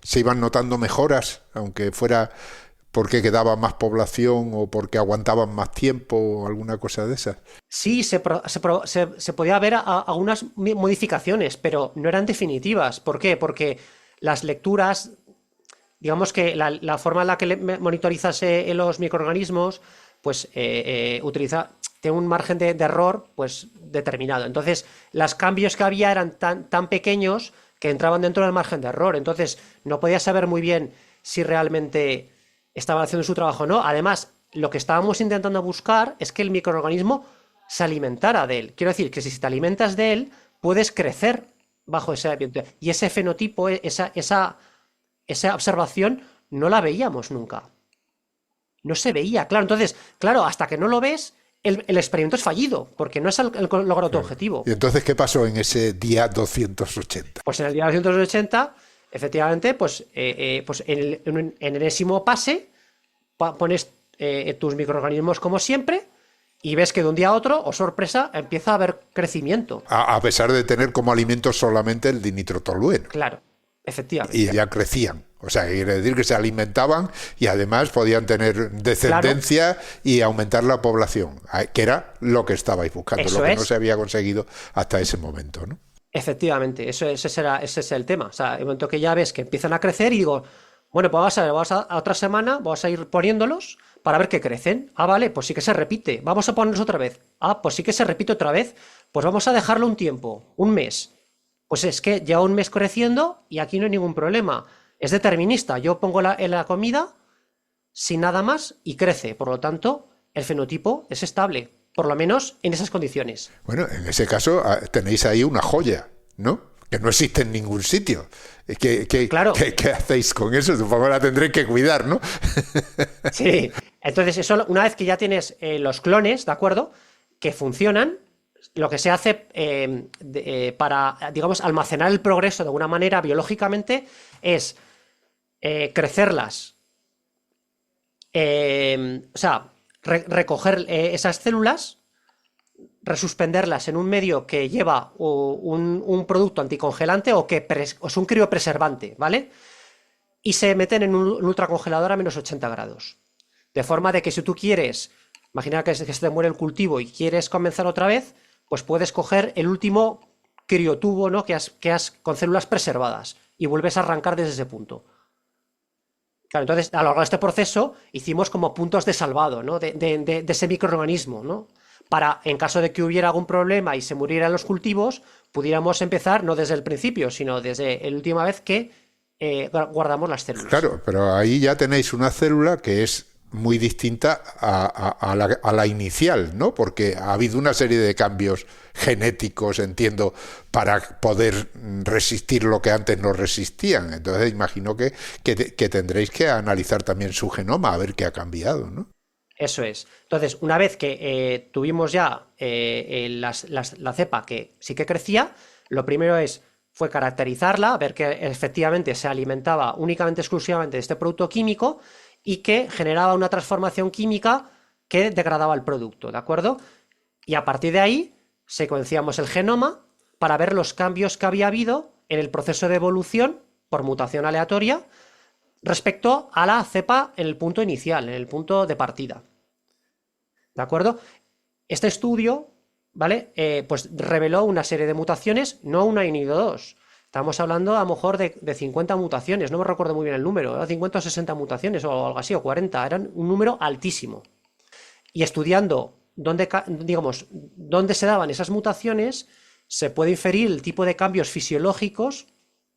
se iban notando mejoras, aunque fuera porque quedaba más población o porque aguantaban más tiempo o alguna cosa de esas. Sí, se podía ver algunas modificaciones, pero no eran definitivas. ¿Por qué? Porque las lecturas... Digamos que la forma en la que monitorizas los microorganismos, pues tiene un margen de error pues determinado. Entonces, los cambios que había eran tan pequeños que entraban dentro del margen de error. Entonces, no podías saber muy bien si realmente estaban haciendo su trabajo o no. Además, lo que estábamos intentando buscar es que el microorganismo se alimentara de él. Quiero decir que si te alimentas de él, puedes crecer bajo ese ambiente. Y ese fenotipo, esa observación no la veíamos nunca. No se veía, claro. Entonces, claro, hasta que no lo ves, el experimento es fallido, porque no es logrado tu objetivo. ¿Y entonces qué pasó en ese día 280? Pues en el día 280, efectivamente, pues en el enésimo pase, pones tus microorganismos como siempre, y ves que de un día a otro, oh sorpresa, empieza a haber crecimiento. A pesar de tener como alimento solamente el dinitrotolueno. Claro. Efectivamente. Y ya crecían. O sea, quiere decir que se alimentaban y además podían tener descendencia, claro, y aumentar la población, que era lo que estabais buscando, lo que no se había conseguido hasta ese momento, ¿no? Efectivamente, ese es el tema. O sea, el momento que ya ves que empiezan a crecer y digo, bueno, pues a otra semana, vamos a ir poniéndolos para ver que crecen. Ah, vale, pues sí que se repite. Vamos a ponerlos otra vez. Ah, pues sí que se repite otra vez. Pues vamos a dejarlo un tiempo, un mes. Pues es que lleva un mes creciendo y aquí no hay ningún problema. Es determinista. Yo pongo en la comida sin nada más y crece. Por lo tanto, el fenotipo es estable. Por lo menos en esas condiciones. Bueno, en ese caso tenéis ahí una joya, ¿no? Que no existe en ningún sitio. Claro. ¿Qué hacéis con eso? Supongo que la tendréis que cuidar, ¿no? Sí. Entonces, eso, una vez que ya tienes los clones, ¿de acuerdo? Que funcionan, lo que se hace para, digamos, almacenar el progreso de alguna manera biológicamente es crecerlas. O sea, recoger esas células, resuspenderlas en un medio que lleva un producto anticongelante o que es un criopreservante, ¿vale? Y se meten en un ultracongelador a menos 80 grados. De forma de que si tú quieres, imagina que se te muere el cultivo y quieres comenzar otra vez, pues puedes coger el último criotubo, ¿no? que has con células preservadas y vuelves a arrancar desde ese punto. Claro, entonces, a lo largo de este proceso hicimos como puntos de salvado, ¿no? de ese microorganismo, ¿no? Para, en caso de que hubiera algún problema y se murieran los cultivos, pudiéramos empezar no desde el principio, sino desde la última vez que guardamos las células. Claro, pero ahí ya tenéis una célula que es muy distinta a la inicial, ¿no? Porque ha habido una serie de cambios genéticos, entiendo, para poder resistir lo que antes no resistían. Entonces imagino que tendréis que analizar también su genoma, a ver qué ha cambiado, ¿no? Eso es. Entonces, una vez que tuvimos ya la cepa que sí que crecía, lo primero fue caracterizarla, ver que efectivamente se alimentaba únicamente, exclusivamente de este producto químico y que generaba una transformación química que degradaba el producto, ¿de acuerdo? Y a partir de ahí secuenciamos el genoma para ver los cambios que había habido en el proceso de evolución por mutación aleatoria respecto a la cepa en el punto inicial, en el punto de partida. ¿De acuerdo? Este estudio, ¿vale? Pues reveló una serie de mutaciones, no una ni dos. Estamos hablando a lo mejor de 50 mutaciones, no me recuerdo muy bien el número, ¿no? 50 o 60 mutaciones o algo así, o 40, eran un número altísimo. Y estudiando dónde se daban esas mutaciones, se puede inferir el tipo de cambios fisiológicos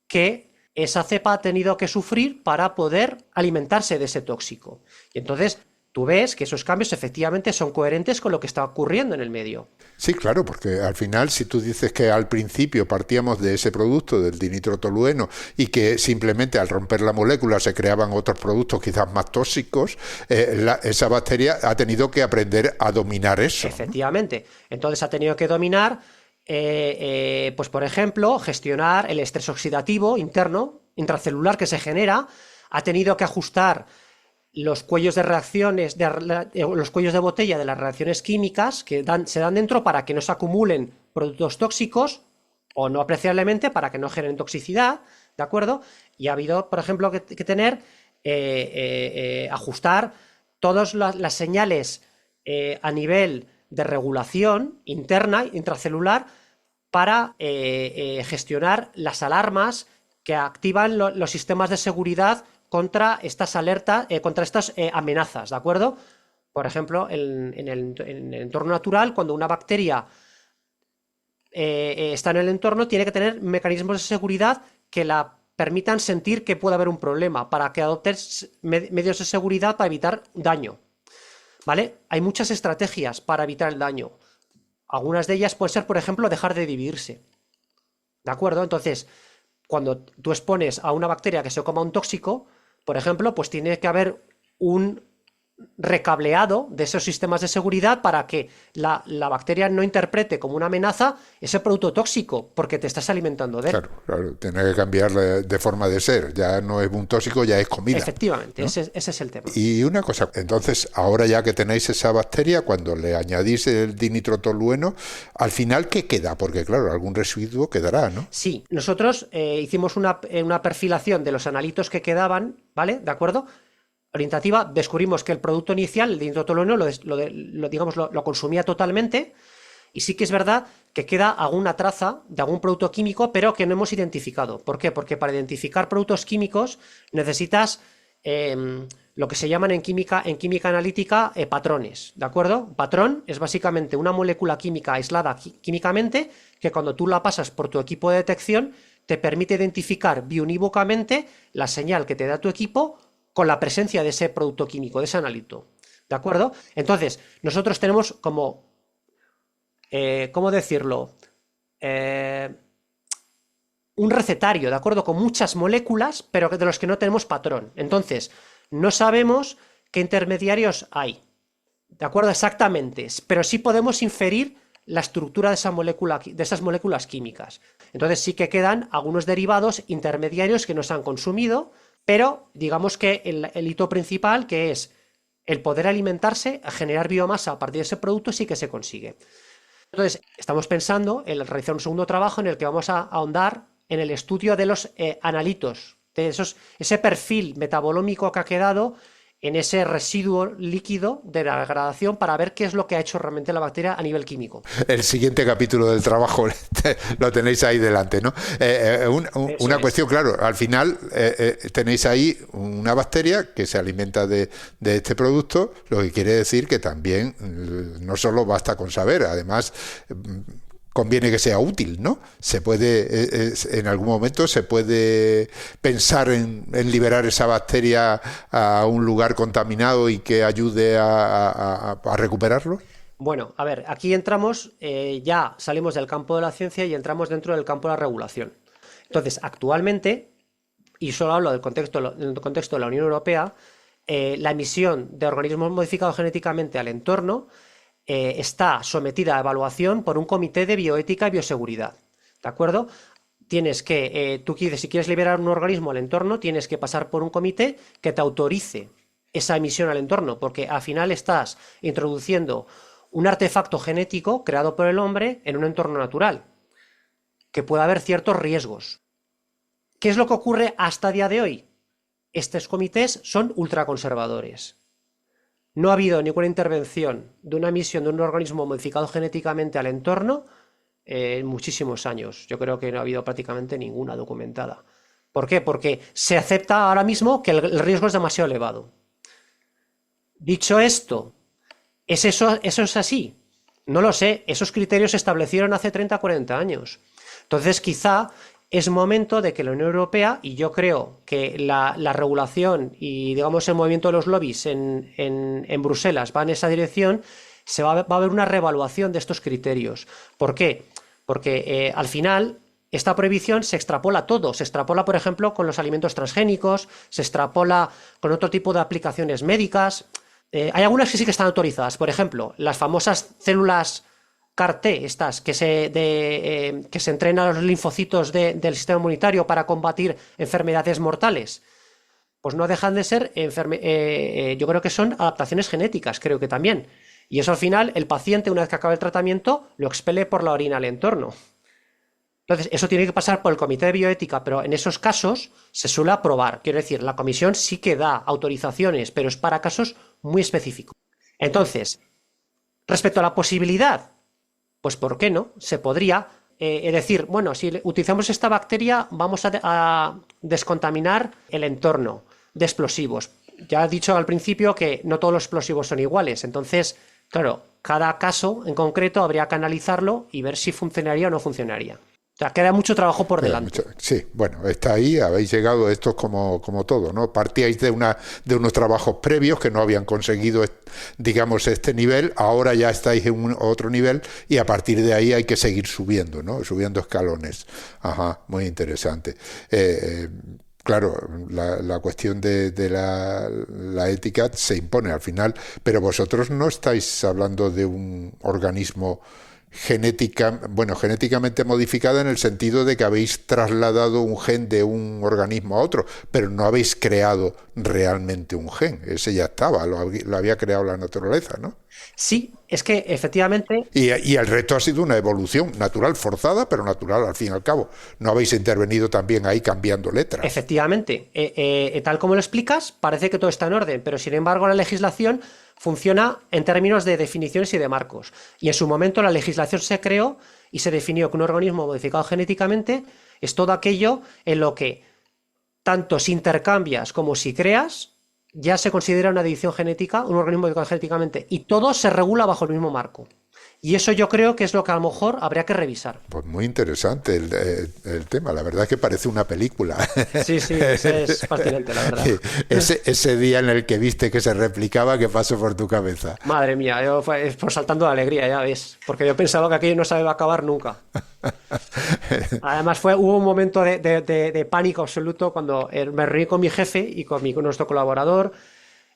que esa cepa ha tenido que sufrir para poder alimentarse de ese tóxico. Y entonces tú ves que esos cambios efectivamente son coherentes con lo que está ocurriendo en el medio. Sí, claro, porque al final, si tú dices que al principio partíamos de ese producto, del dinitrotolueno, y que simplemente al romper la molécula se creaban otros productos quizás más tóxicos, esa bacteria ha tenido que aprender a dominar eso. Efectivamente. Entonces ha tenido que dominar, pues por ejemplo, gestionar el estrés oxidativo interno, intracelular que se genera, ha tenido que ajustar los cuellos de reacciones, los cuellos de botella de las reacciones químicas que se dan dentro para que no se acumulen productos tóxicos o no apreciablemente para que no generen toxicidad, ¿de acuerdo? Y ha habido, por ejemplo, que tener, ajustar todas las señales a nivel de regulación interna, intracelular, para gestionar las alarmas que activan los sistemas de seguridad contra estas alertas, contra estas amenazas, ¿de acuerdo? Por ejemplo, en el entorno natural, cuando una bacteria está en el entorno, tiene que tener mecanismos de seguridad que la permitan sentir que puede haber un problema, para que adopten medios de seguridad para evitar daño, ¿vale? Hay muchas estrategias para evitar el daño. Algunas de ellas pueden ser, por ejemplo, dejar de dividirse, ¿de acuerdo? Entonces, cuando tú expones a una bacteria que se coma un tóxico, por ejemplo, pues tiene que haber un recableado de esos sistemas de seguridad para que la bacteria no interprete como una amenaza ese producto tóxico, porque te estás alimentando de él. Claro, tiene que cambiar de forma de ser. Ya no es un tóxico, ya es comida. Efectivamente, ¿no? Ese es el tema. Y una cosa, entonces, ahora ya que tenéis esa bacteria, cuando le añadís el dinitrotolueno, al final, ¿qué queda? Porque, claro, algún residuo quedará, ¿no? Sí, nosotros hicimos una perfilación de los analitos que quedaban, ¿vale? ¿De acuerdo? Orientativa, descubrimos que el producto inicial, el dinitrotolueno, lo consumía totalmente, y sí que es verdad que queda alguna traza de algún producto químico, pero que no hemos identificado. ¿Por qué? Porque para identificar productos químicos necesitas lo que se llaman en química analítica patrones, ¿de acuerdo? Un patrón es básicamente una molécula química aislada químicamente que cuando tú la pasas por tu equipo de detección te permite identificar biunívocamente la señal que te da tu equipo con la presencia de ese producto químico, de ese analito, ¿de acuerdo? Entonces, nosotros tenemos como, ¿cómo decirlo? Un recetario, ¿de acuerdo? Con muchas moléculas, pero de los que no tenemos patrón. Entonces, no sabemos qué intermediarios hay, ¿de acuerdo? Exactamente, pero sí podemos inferir la estructura de esas moléculas químicas. Entonces sí que quedan algunos derivados intermediarios que no se han consumido, pero digamos que el hito principal, que es el poder alimentarse, generar biomasa a partir de ese producto, sí que se consigue. Entonces, estamos pensando en realizar un segundo trabajo en el que vamos a ahondar en el estudio de los analitos, de ese perfil metabolómico que ha quedado en ese residuo líquido de la degradación para ver qué es lo que ha hecho realmente la bacteria a nivel químico. El siguiente capítulo del trabajo lo tenéis ahí delante, ¿no? Una cuestión, claro, al final tenéis ahí una bacteria que se alimenta de este producto, lo que quiere decir que también no solo basta con saber, además conviene que sea útil, ¿no? Se puede, en algún momento se puede pensar en liberar esa bacteria a un lugar contaminado y que ayude a recuperarlo. Bueno, a ver, aquí entramos, ya salimos del campo de la ciencia y entramos dentro del campo de la regulación. Entonces, actualmente, y solo hablo del contexto de la Unión Europea, la emisión de organismos modificados genéticamente al entorno está sometida a evaluación por un comité de bioética y bioseguridad, ¿de acuerdo? Tienes que, si quieres liberar un organismo al entorno, tienes que pasar por un comité que te autorice esa emisión al entorno, porque al final estás introduciendo un artefacto genético creado por el hombre en un entorno natural, que puede haber ciertos riesgos. ¿Qué es lo que ocurre hasta el día de hoy? Estos comités son ultraconservadores. No ha habido ninguna intervención de una emisión de un organismo modificado genéticamente al entorno en muchísimos años. Yo creo que no ha habido prácticamente ninguna documentada. ¿Por qué? Porque se acepta ahora mismo que el riesgo es demasiado elevado. Dicho esto, ¿eso es así? No lo sé. Esos criterios se establecieron hace 30 o 40 años. Entonces, quizá es momento de que la Unión Europea, y yo creo que la regulación y digamos el movimiento de los lobbies en Bruselas va en esa dirección, va a haber una reevaluación de estos criterios. ¿Por qué? Porque al final esta prohibición se extrapola a todo. Se extrapola, por ejemplo, con los alimentos transgénicos, se extrapola con otro tipo de aplicaciones médicas. Hay algunas que sí que están autorizadas. Por ejemplo, las famosas células CAR-T, estas que se entrenan a los linfocitos del sistema inmunitario para combatir enfermedades mortales, pues no dejan de ser, yo creo que son adaptaciones genéticas, creo que también. Y eso al final, el paciente, una vez que acaba el tratamiento, lo expele por la orina al entorno. Entonces, eso tiene que pasar por el comité de bioética, pero en esos casos se suele aprobar. Quiero decir, la comisión sí que da autorizaciones, pero es para casos muy específicos. Entonces, respecto a la posibilidad, pues ¿por qué no? Se podría decir, bueno, si utilizamos esta bacteria vamos a descontaminar el entorno de explosivos. Ya he dicho al principio que no todos los explosivos son iguales, entonces, claro, cada caso en concreto habría que analizarlo y ver si funcionaría o no funcionaría. O sea, queda mucho trabajo por delante. Sí, bueno, está ahí, habéis llegado, esto es como todo, ¿no? Partíais de unos trabajos previos que no habían conseguido, digamos, este nivel, ahora ya estáis en otro nivel y a partir de ahí hay que seguir subiendo, ¿no? Subiendo escalones. Ajá, muy interesante. Claro, la cuestión de la ética se impone al final, pero vosotros no estáis hablando de un organismo genéticamente modificada en el sentido de que habéis trasladado un gen de un organismo a otro, pero no habéis creado realmente un gen, ese ya estaba, lo había creado la naturaleza, ¿no? Sí, es que efectivamente... Y el resto ha sido una evolución natural, forzada, pero natural al fin y al cabo. No habéis intervenido también ahí cambiando letras. Efectivamente, tal como lo explicas, parece que todo está en orden, pero sin embargo la legislación funciona en términos de definiciones y de marcos. Y en su momento la legislación se creó y se definió que un organismo modificado genéticamente es todo aquello en lo que tanto si intercambias como si creas, ya se considera una edición genética, un organismo modificado genéticamente, y todo se regula bajo el mismo marco. Y eso yo creo que es lo que a lo mejor habría que revisar. Pues muy interesante el tema, la verdad es que parece una película. Sí, es fascinante, la verdad. Ese día en el que viste que se replicaba, ¿qué pasó por tu cabeza? Madre mía, yo por saltando de alegría, ya ves, porque yo pensaba que aquello no se iba a acabar nunca. Además hubo un momento de pánico absoluto cuando me reuní con mi jefe y con nuestro colaborador.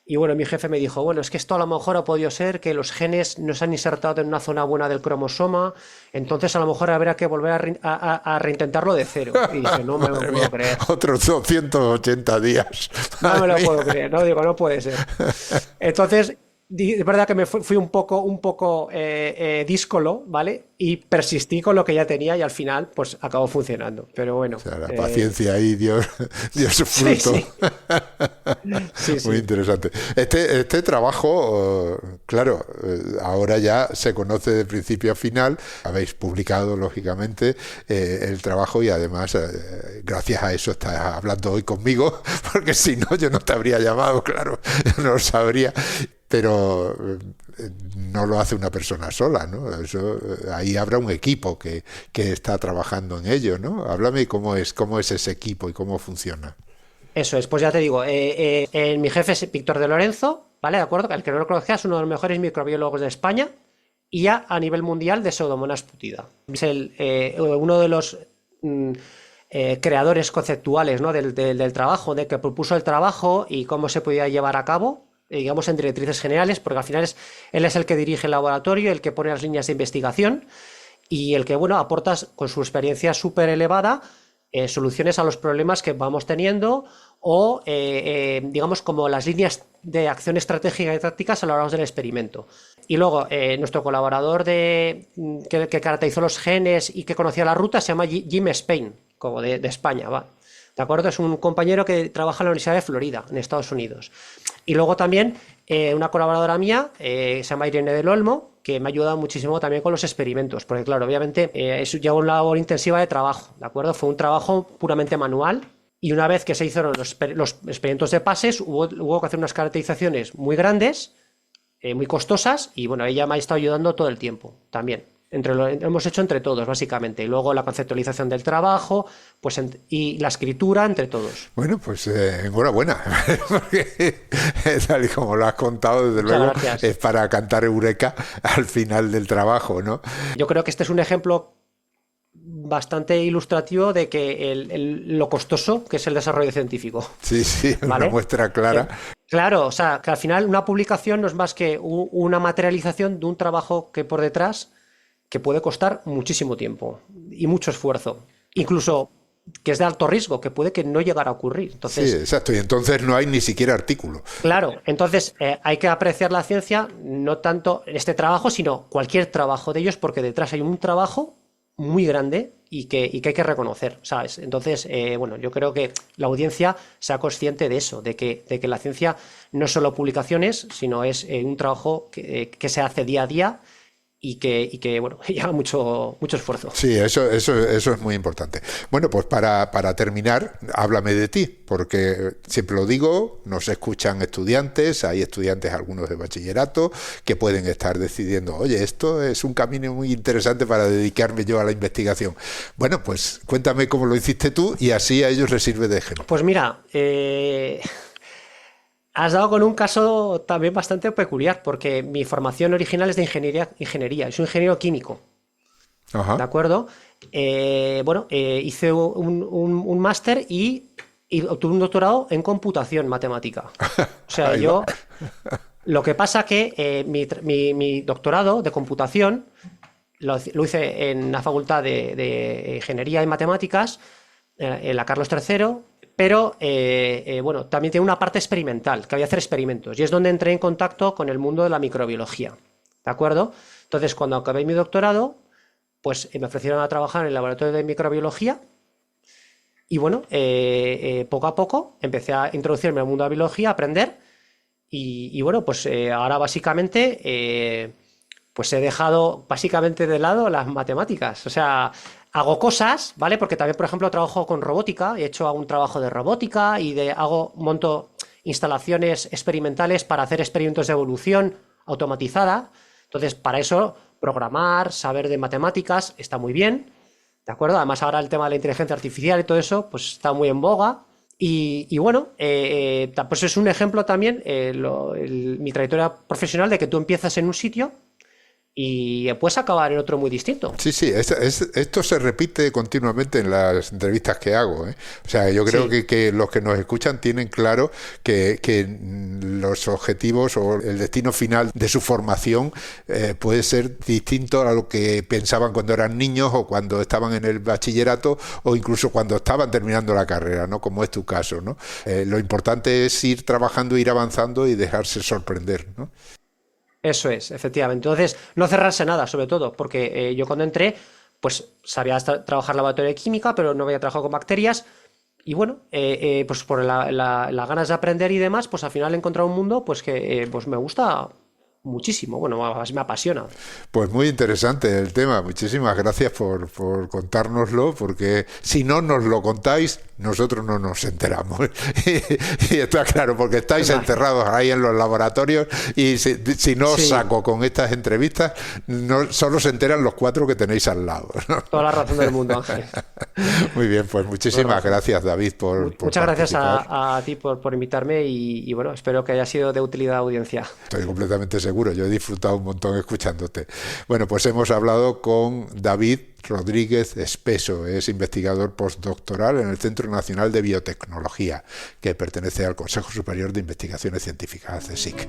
Y bueno, mi jefe me dijo, bueno, es que esto a lo mejor ha podido ser que los genes no se han insertado en una zona buena del cromosoma, entonces a lo mejor habrá que volver a reintentarlo de cero. Y dije, no me lo puedo creer. Otros 280 días. No me lo puedo creer, no digo, no puede ser. Entonces, es verdad que me fui un poco díscolo, ¿vale? Y persistí con lo que ya tenía y al final, pues acabó funcionando. Pero bueno. O sea, la paciencia ahí dio su fruto. Sí. Muy interesante. Este trabajo, claro, ahora ya se conoce de principio a final. Habéis publicado, lógicamente, el trabajo y además, gracias a eso estás hablando hoy conmigo, porque si no, yo no te habría llamado, claro, yo no lo sabría. Pero no lo hace una persona sola, ¿no? Eso, ahí habrá un equipo que está trabajando en ello, ¿no? Háblame cómo es ese equipo y cómo funciona. Eso es, pues ya te digo, mi jefe es Víctor de Lorenzo, ¿vale? ¿De acuerdo? El que no lo conozca es uno de los mejores microbiólogos de España y ya a nivel mundial de Pseudomonas putida. Es uno de los creadores conceptuales, ¿no? del trabajo, de que propuso el trabajo y cómo se podía llevar a cabo, digamos, en directrices generales, porque al final él es el que dirige el laboratorio, el que pone las líneas de investigación y el que, bueno, aporta con su experiencia súper elevada soluciones a los problemas que vamos teniendo o, digamos, como las líneas de acción estratégica y tácticas a lo largo del experimento. Y luego, nuestro colaborador que caracterizó los genes y que conocía la ruta se llama Jim Spain, como de España, ¿va? ¿De acuerdo? Es un compañero que trabaja en la Universidad de Florida, en Estados Unidos. Y luego también una colaboradora mía, se llama Irene del Olmo, que me ha ayudado muchísimo también con los experimentos, porque claro, obviamente lleva una labor intensiva de trabajo, ¿de acuerdo? Fue un trabajo puramente manual y una vez que se hicieron los experimentos de pases, hubo que hacer unas caracterizaciones muy grandes, muy costosas, y bueno, ella me ha estado ayudando todo el tiempo también. Hemos hecho entre todos, básicamente. Y luego la conceptualización del trabajo, pues y la escritura entre todos. Bueno, pues enhorabuena, porque tal y como lo has contado, desde luego, es para cantar eureka al final del trabajo, ¿no? Yo creo que este es un ejemplo bastante ilustrativo de que lo costoso que es el desarrollo científico. Sí, ¿vale? Una muestra clara. Claro, o sea, que al final una publicación no es más que una materialización de un trabajo que por detrás que puede costar muchísimo tiempo y mucho esfuerzo, incluso que es de alto riesgo, que puede que no llegara a ocurrir. Entonces, sí, exacto, y entonces no hay ni siquiera artículo. Claro, entonces hay que apreciar la ciencia, no tanto en este trabajo, sino cualquier trabajo de ellos, porque detrás hay un trabajo muy grande y que hay que reconocer, ¿sabes? Entonces, bueno, yo creo que la audiencia sea consciente de eso, de que la ciencia no es solo publicaciones, sino es un trabajo que se hace día a día y que bueno, lleva mucho esfuerzo. Sí, eso es muy importante. Bueno, pues para terminar, háblame de ti, porque siempre lo digo, nos escuchan estudiantes, hay estudiantes, algunos de bachillerato, que pueden estar decidiendo, oye, esto es un camino muy interesante para dedicarme yo a la investigación. Bueno, pues cuéntame cómo lo hiciste tú y así a ellos les sirve de ejemplo. Pues mira, has dado con un caso también bastante peculiar, porque mi formación original es de ingeniería. Soy ingeniero químico. Ajá. ¿De acuerdo? Bueno, hice un máster y obtuve un doctorado en computación matemática. O sea, yo... Lo que pasa que mi doctorado de computación lo hice en la Facultad de Ingeniería y Matemáticas, en la Carlos III, pero bueno, también tiene una parte experimental, que había que hacer experimentos, y es donde entré en contacto con el mundo de la microbiología, ¿de acuerdo? Entonces, cuando acabé mi doctorado, pues me ofrecieron a trabajar en el laboratorio de microbiología, y bueno, poco a poco empecé a introducirme al mundo de la biología, a aprender, Y bueno, pues ahora básicamente pues he dejado básicamente de lado las matemáticas. O sea, hago cosas, ¿vale? Porque también, por ejemplo, trabajo con robótica, he hecho un trabajo de robótica y monto instalaciones experimentales para hacer experimentos de evolución automatizada. Entonces, para eso, programar, saber de matemáticas está muy bien, ¿de acuerdo? Además, ahora el tema de la inteligencia artificial y todo eso, pues está muy en boga. Y bueno, pues es un ejemplo también, mi trayectoria profesional, de que tú empiezas en un sitio y puedes acabar en otro muy distinto. Sí, esto se repite continuamente en las entrevistas que hago, ¿eh? O sea, yo creo que los que nos escuchan tienen claro que los objetivos o el destino final de su formación puede ser distinto a lo que pensaban cuando eran niños o cuando estaban en el bachillerato o incluso cuando estaban terminando la carrera, ¿no? Como es tu caso, ¿no? Lo importante es ir trabajando, ir avanzando y dejarse sorprender, ¿no? Eso es, efectivamente. Entonces, no cerrarse nada, sobre todo, porque yo cuando entré, pues sabía trabajar laboratorio de química, pero no había trabajado con bacterias. Y bueno, pues por las ganas de aprender y demás, pues al final he encontrado un mundo pues que pues me gusta muchísimo. Bueno, me apasiona. Pues muy interesante el tema. Muchísimas gracias por contárnoslo, porque si no nos lo contáis, nosotros no nos enteramos. Y está claro, porque estáis encerrados ahí en los laboratorios y si no os saco con estas entrevistas, no, solo se enteran los 4 que tenéis al lado, ¿no? Toda la razón del mundo, Ángel. Muy bien, pues muchísimas gracias, David, por muchas gracias a ti por invitarme y bueno, espero que haya sido de utilidad a la audiencia. Estoy completamente seguro. Yo he disfrutado un montón escuchándote. Bueno, pues hemos hablado con David Rodríguez Espeso, es investigador postdoctoral en el Centro Nacional de Biotecnología, que pertenece al Consejo Superior de Investigaciones Científicas, CSIC.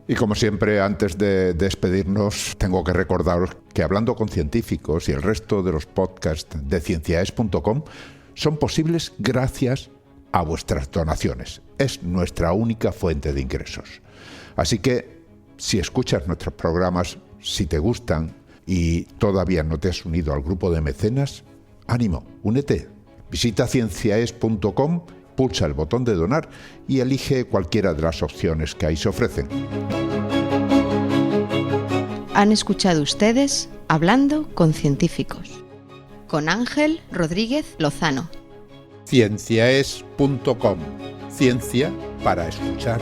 Y como siempre, antes de despedirnos, tengo que recordaros que Hablando con Científicos y el resto de los podcasts de cienciaes.com son posibles gracias a vuestras donaciones. Es nuestra única fuente de ingresos. Así que, si escuchas nuestros programas, si te gustan y todavía no te has unido al grupo de mecenas, ánimo, únete. Visita cienciaes.com, pulsa el botón de donar y elige cualquiera de las opciones que ahí se ofrecen. Han escuchado ustedes Hablando con Científicos, con Ángel Rodríguez Lozano. Cienciaes.com. Ciencia para escuchar.